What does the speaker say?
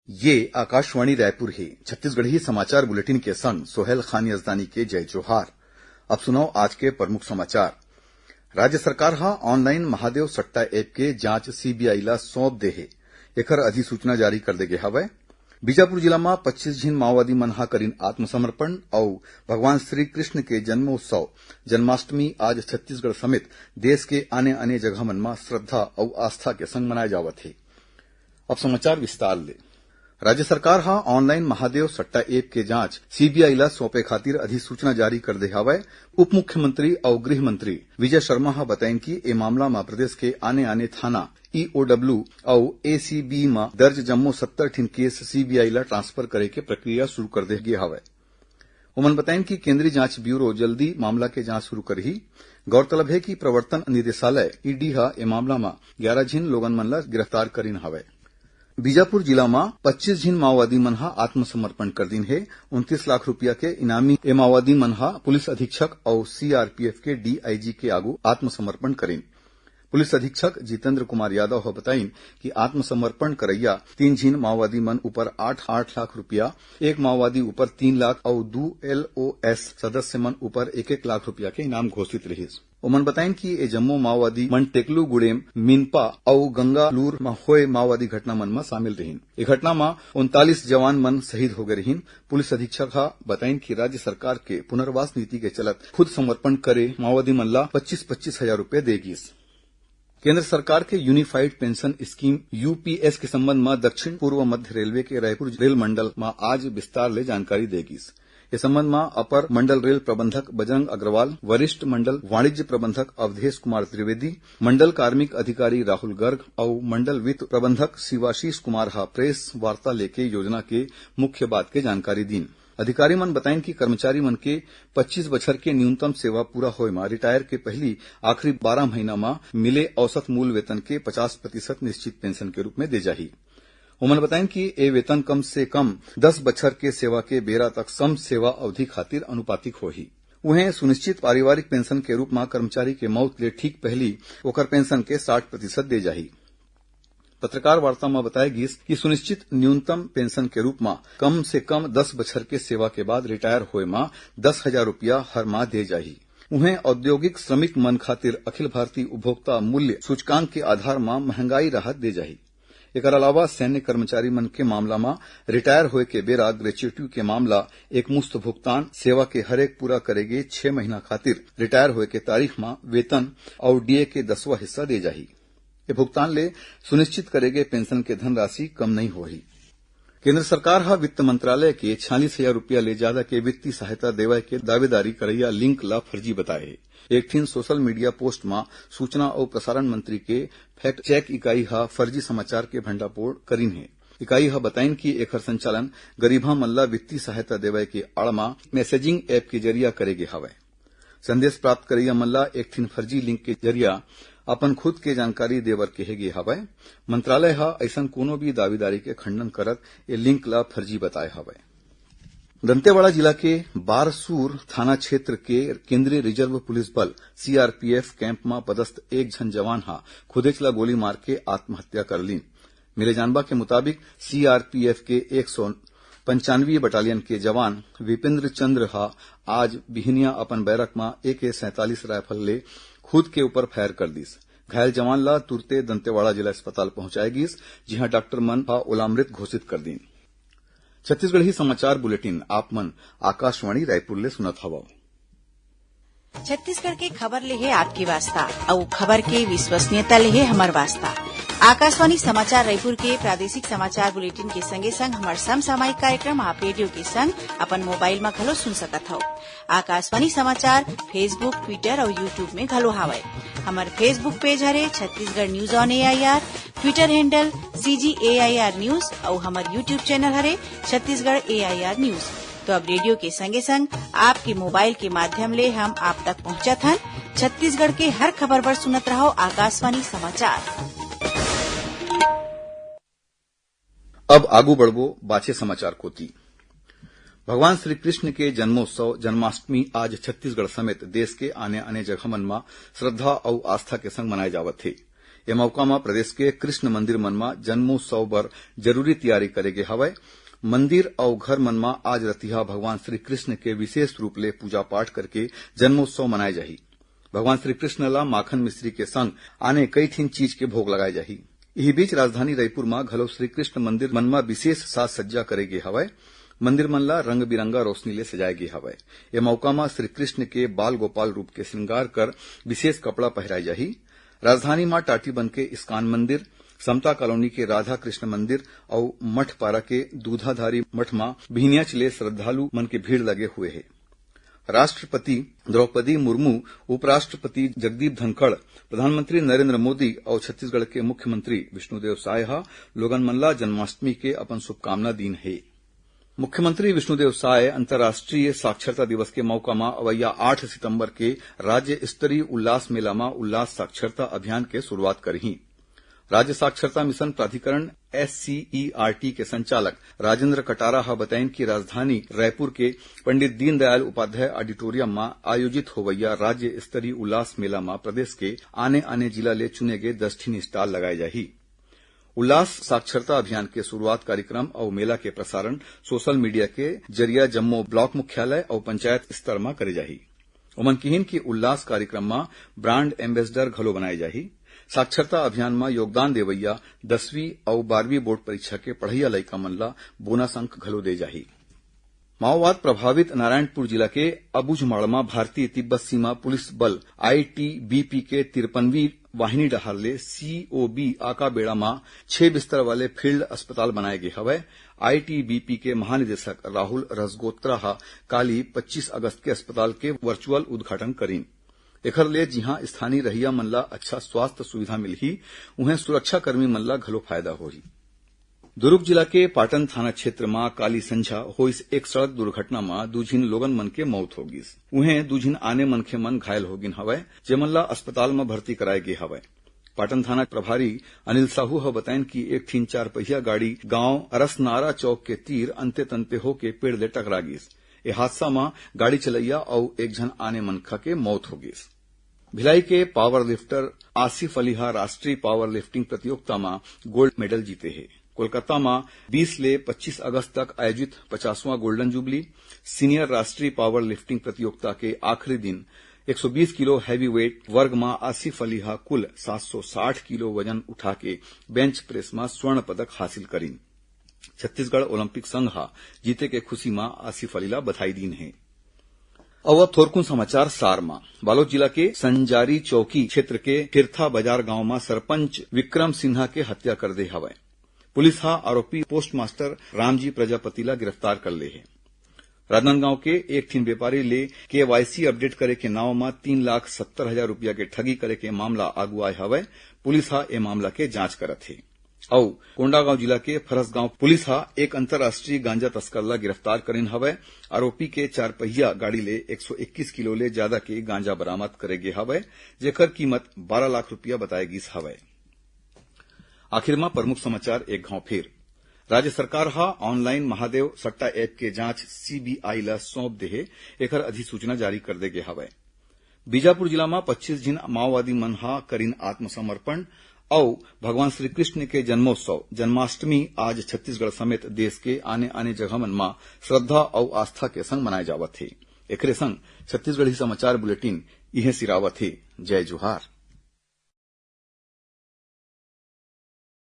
ये आकाशवाणी रायपुर है। छत्तीसगढ़ी समाचार बुलेटिन के संग सोहेल खान यजदानी के जय जोहार। अब सुनो आज के प्रमुख समाचार। राज्य सरकार हा ऑनलाइन महादेव सट्टा ऐप के जांच सीबीआई ला सौंप दे हे। एकर अधिसूचना जारी कर दे गे हवय। बीजापुर जिला में 25 झिन माओवादी मन हा करीन आत्मसमर्पण और भगवान श्री कृष्ण के जन्मोत्सव जन्माष्टमी आज छत्तीसगढ़ समेत देश के आने आने जगह मन में श्रद्धा और आस्था के संग मनाए जावत है। अब समाचार विस्तार ले। राज्य सरकार हा ऑनलाइन महादेव सट्टा ऐप के जांच सीबीआई ला सौंपे खातिर अधिसूचना जारी कर दे हवय। उप मुख्यमंत्री और गृह मंत्री विजय शर्मा हा बताइन कि ए मामला में प्रदेश के आने आने थाना ईओडब्ल्यू और एसीबी में दर्ज जम्मो 70 ठिन केस सीबीआई ला ट्रांसफर करे के प्रक्रिया शुरू कर दे गे हवय। उमन बताइन कि केंद्रीय जांच ब्यूरो जल्दी मामला के जांच शुरू करही। गौरतलब है कि प्रवर्तन निदेशालय ईडी हा ए मामला में 11 झिन लोगन मन ला गिरफ्तार करीन हवय। बीजापुर जिला में 25 झिन माओवादी मन हा आत्मसमर्पण कर दिन है। 29 लाख रुपया के इनामी ए माओवादी मन हा पुलिस अधीक्षक और सीआरपीएफ के डीआईजी के आगू आत्मसमर्पण करीन। पुलिस अधीक्षक जितेंद्र कुमार यादव हा बताइन कि आत्मसमर्पण करैया 3 झिन माओवादी मन ऊपर 8 लाख रुपया, एक माओवादी ऊपर 3 लाख और 2 एलओएस सदस्य मन ऊपर 1 लाख रुपया के इनाम घोषित रहिस। उमन बताइन कि ए जम्मो माओवादी मन टेकलू गुड़ेम मिनपा और गंगालूर में होए माओवादी घटना मन में शामिल रहीन। ए घटना में 39 जवान मन शहीद हो गए रहीन। पुलिस अधीक्षक हा बताइन कि राज्य सरकार के पुनर्वास नीति के चलत खुद समर्पण करे माओवादी मन ला 25-25 हजार रुपया देगीस। केंद्र सरकार के यूनिफाइड पेंशन स्कीम यूपीएस के संबंध में दक्षिण पूर्व मध्य रेलवे के रायपुर रेल मंडल में आज विस्तार ले जानकारी देगीस। इस संबंध में अपर मंडल रेल प्रबंधक बजरंग अग्रवाल, वरिष्ठ मंडल वाणिज्य प्रबंधक अवधेश कुमार त्रिवेदी, मंडल कार्मिक अधिकारी राहुल गर्ग और मंडल वित्त प्रबंधक शिवाशीष कुमार हा प्रेस वार्ता लेके योजना के मुख्य बात के जानकारी दीन। अधिकारी मन बताइन कि कर्मचारी मन के 25 बछर के न्यूनतम सेवा पूरा होए में रिटायर के पहली आखिरी 12 महीना में मिले औसत मूल वेतन के 50% निश्चित पेंशन के रूप में दे जाही। उमन बताइन कि ए वेतन कम से कम 10 बछर के सेवा के बेरा तक सम सेवा अवधि खातिर अनुपातिक होही। उन्हें सुनिश्चित पारिवारिक पेंशन के रूप में कर्मचारी के मौत ले ठीक पहली ओकर पेंशन के 60% दे जाही। पत्रकार वार्ता में बताया गया कि सुनिश्चित न्यूनतम पेंशन के रूप में कम से कम 10 बछर के सेवा के बाद रिटायर होए में 10,000 रुपया हर माह दे जाही। उन्हें औद्योगिक श्रमिक मन खातिर अखिल भारतीय उपभोक्ता मूल्य सूचकांक के आधार में महंगाई राहत दे जाही। एकर अलावा सैन्य कर्मचारी मन के मामला में रिटायर होए के बेरा ग्रेच्युटी के मामला एक मुश्त भुगतान सेवा के हरेक पूरा करेगे 6 महीना खातिर रिटायर होए के तारीख में वेतन और डीए के 10वां हिस्सा दे जाही। ये भुगतान ले सुनिश्चित करेगे पेंशन के धनराशि कम नहीं होही। केंद्र सरकार हा वित्त मंत्रालय के 46,000 रुपया ले ज्यादा के वित्तीय सहायता देवे के दावेदारी करैया लिंक ला फर्जी बताए। एक ठिन सोशल मीडिया पोस्ट में सूचना और प्रसारण मंत्री के फैक्ट चेक इकाई हा फर्जी समाचार के भंडाफोड़ करीन है। इकाई हा बताइन कि एकर संचालन गरीबा मन ला वित्तीय सहायता देवे के आड़ में मैसेजिंग ऐप के जरिया करेगे हवय। संदेश प्राप्त करैया मन ला एक ठिन फर्जी लिंक के जरिया अपन खुद के जानकारी देवर कहेगे हवय। मंत्रालय हा ऐसा कोनो भी दावेदारी के खंडन करत ए लिंक ला फर्जी बताए हवय। दंतेवाड़ा जिला के बारसूर थाना क्षेत्र के केंद्रीय रिजर्व पुलिस बल सीआरपीएफ कैंप में पदस्थ एक झन जवान हा खुदेचला गोली मार के आत्महत्या कर लीन। मिले जानबा के मुताबिक सीआरपीएफ के 195 बटालियन के जवान विपेंद्र चंद्र हा आज बिहनिया अपन बैरक में AK-47 राइफल ले खुद के ऊपर फायर कर दीस। घायल जवान ला तुरते दंतेवाड़ा जिला अस्पताल पहुंचाए गीस, जहां डॉक्टर मन हा ओलामृत घोषित कर दीन। छत्तीसगढ़ी समाचार बुलेटिन आप मन आकाशवाणी रायपुर ले सुनत हवो। छत्तीसगढ़ के खबर ले है आपकी वास्ता और खबर के विश्वसनीयता ले है हमार वास्ता। आकाशवाणी समाचार रायपुर के प्रादेशिक समाचार बुलेटिन के संगे संग हमार समसामयिक कार्यक्रम आप रेडियो के संग अपन मोबाइल में घलो सुन सकत हो। आकाशवाणी समाचार फेसबुक, ट्विटर और यूट्यूब में घलो हावय। हमार फेसबुक पेज हरे Chhattisgarh news on AIR, Twitter handle CGAIR news और हमार यूट्यूब चैनल हरे छत्तीसगढ़ AIR न्यूज। तो अब रेडियो के संगे संग आपके मोबाइल के माध्यम ले हम आप तक पहुंचत हन। छत्तीसगढ़ के हर खबर पर सुनत रहो आकाशवाणी समाचार। अब आगू बढ़बो बाचे समाचार कोती। भगवान श्री कृष्ण के जन्मोत्सव जन्माष्टमी आज छत्तीसगढ़ समेत देश के आने आने जगह मन में श्रद्धा और आस्था के संग मनाए जावत है। ए मौका में प्रदेश के कृष्ण मंदिर मन में जन्मोत्सव बर जरूरी तैयारी करे गे हवय। मंदिर और घर मन में आज रतिहा भगवान श्री कृष्ण के विशेष रूप ले पूजा पाठ करके जन्मोत्सव मनाए जाही। भगवान श्री कृष्ण ला माखन मिश्री के संग आने कई ठिन चीज के भोग लगाए जाही। इही बीच राजधानी रायपुर में घलो श्री कृष्ण मंदिर मन में विशेष साज सज्जा करे गे हवय। मंदिर मन ला रंग बिरंगा रोशनी ले सजाए गे हवय। ए मौका में श्री कृष्ण के बाल गोपाल रूप के श्रृंगार कर विशेष कपड़ा पहराए जाही। राजधानी में टाटीबंध के इस्कान मंदिर, समता कॉलोनी के राधा कृष्ण मंदिर और मठपारा के दूधाधारी मठ में बिहनिया चले श्रद्धालु मन के भीड़ लगे हुए है। राष्ट्रपति द्रौपदी मुर्मू, उपराष्ट्रपति जगदीप धनखड़, प्रधानमंत्री नरेंद्र मोदी और छत्तीसगढ़ के मुख्यमंत्री विष्णुदेव साय लोगन मन ला जन्माष्टमी के अपन शुभकामना दीन है। मुख्यमंत्री विष्णुदेव साय अंतर्राष्ट्रीय साक्षरता दिवस के मौका में अवैया 8 सितंबर के राज्य स्तरीय उल्लास मेला में उल्लास साक्षरता अभियान के शुरुआत करही। राज्य साक्षरता मिशन प्राधिकरण SCERT के संचालक राजेंद्र कटारा बताइन कि राजधानी रायपुर के पंडित दीनदयाल उपाध्याय ऑडिटोरियम में आयोजित होवैया राज्य स्तरीय उल्लास मेला में प्रदेश के आने आने जिला ले चुने गए 10 ठिन स्टॉल लगाए जाही। उल्लास साक्षरता अभियान के शुरुआत कार्यक्रम और मेला के प्रसारण सोशल मीडिया के जरिया जम्मू ब्लॉक मुख्यालय और पंचायत स्तर में करे जाही। उमन किहिन की उल्लास कार्यक्रम में ब्रांड एम्बेसडर घलो बनाए जाही। साक्षरता अभियान में योगदान देवैया 10वीं और 12वीं बोर्ड परीक्षा के पढ़इया लइका मन ला बोनस अंक घलो दे जाही। माओवाद प्रभावित नारायणपुर जिला के अबुझमाड़ में भारतीय तिब्बत सीमा पुलिस बल ITBP के 53वीं वाहिनी डहार ले COB आका बेड़ा में 6 बिस्तर वाले फील्ड अस्पताल बनाए गए हवय। ITBP के महानिदेशक राहुल रसगोत्रा काली 25 अगस्त के अस्पताल के वर्चुअल उद्घाटन करीन। एखर ले जिहां स्थानीय रहिया मन ला अच्छा स्वास्थ्य सुविधा मिलही, उहें सुरक्षाकर्मी मन ला घलो फायदा होही। दुर्ग जिला के पाटन थाना क्षेत्र में काली संझा होइस एक सड़क दुर्घटना में 2 झिन लोगन मन के मौत होगिस। उहें 2 झिन आने मनखे मन घायल होगिन हवय, जेमन ला अस्पताल में भर्ती कराए गे हवय। पाटन थाना प्रभारी अनिल साहू बताइन कि एक ठिन 4 पहिया गाड़ी गांव अरसनारा चौक के तीर अंते तंते होके पेड़ ले टकरा गिस। ए हादसा में गाड़ी चलैया और एक झन आने मनखा के मौत होगिस। भिलाई के पावर लिफ्टर आसिफ अली राष्ट्रीय पावर लिफ्टिंग प्रतियोगिता में गोल्ड मेडल जीते हैं। कोलकाता में 20 ले 25 अगस्त तक आयोजित 50वां गोल्डन जुबली सीनियर राष्ट्रीय पावर लिफ्टिंग प्रतियोगिता के आखिरी दिन 120 किलो हैवी वेट वर्ग में आसिफ अली कुल 760 किलो वजन उठा के बेंच प्रेस में स्वर्ण पदक हासिल करीन। छत्तीसगढ़ ओलंपिक संघ जीते के खुशी में आसिफ अली बधाई दीन है। अब थोरकुन समाचार सार में बालोद जिला के संजारी चौकी क्षेत्र के किरथा बाजार गांव में सरपंच विक्रम सिन्हा के हत्या कर दे हवय। पुलिस आरोपी पोस्टमास्टर रामजी प्रजापति ला गिरफ्तार कर ले है। राजनांदगांव के एक ठिन व्यापारी ले KYC अपडेट करे के नाव में 3,70,000 रुपया के ठगी करे के मामला आगू आए हवय। पुलिस ए मामला के जांच करत है। और कोंडागांव जिला के फरसगांव पुलिस एक अंतर्राष्ट्रीय गांजा तस्कर ला गिरफ्तार करीन हवय। आरोपी के 4 पहिया गाड़ी ले 121 किलो ले ज्यादा के गांजा बरामद करे गे हवय, जेकर कीमत 12 लाख रुपया बताए गिस हवय। आखिर में प्रमुख समाचार एक घाव फिर। राज्य सरकार ऑनलाइन महादेव सट्टा ऐप के जांच CBI ला सौंप दे है। एकर अधिसूचना जारी कर दे गे हवय। बीजापुर जिला में 25 झिन माओवादी मन करीन आत्मसमर्पण और भगवान श्री कृष्ण के जन्मोत्सव जन्माष्टमी आज छत्तीसगढ़ समेत देश के आने आने जगह मन में श्रद्धा और आस्था के संग मनाए जावत है। एकरे संग छत्तीसगढ़ी समाचार बुलेटिन इहे सिरावत है। जय जोहार।